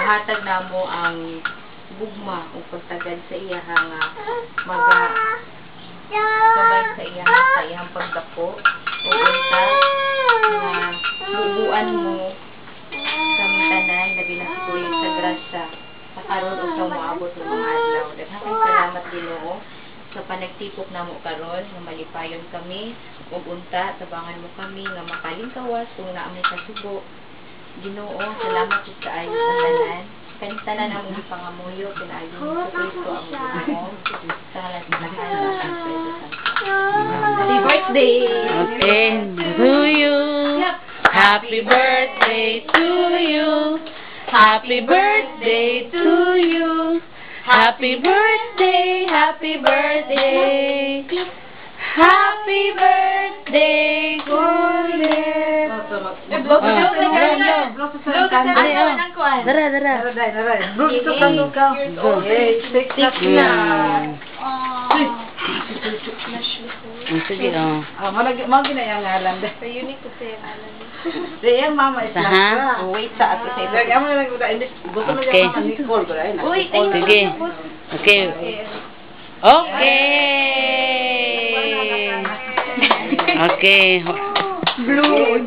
ihatag namo ang gugma o pagtagad sa iya nga sabay sa iyang pagdako o unta nga bubuan mo kami tanan labi na sa tuig sa grasya sa karon ug sa moabot ng mga adlaw. Daghang salamat Ginoo sa panagtipok namo karon nga malipayon kami ug unta tabangan mo kami nga makalingkawas kung naa may kasugo. Ginoo, salamat jud kaayo sa tanan. Kaning tanan ang imong pangamuyo pinaayo mo sa Kristo ang Ginoo. Sa ngalan ng Espiritu Santo. Happy birthday! Okay, to you. Happy birthday to you. Happy birthday to you. Happy birthday, happy birthday. Happy birthday, Kuya. Dara. Sige, oh. Mga ginayang ngalan. Unique ko siya alam. Yung mama is Ha? Wait sa ato sa Lagi mo na gusto mo Okay. yung Nicole ko rin. Uy, ayun. Sige. Okay. Okay. Okay. Blue.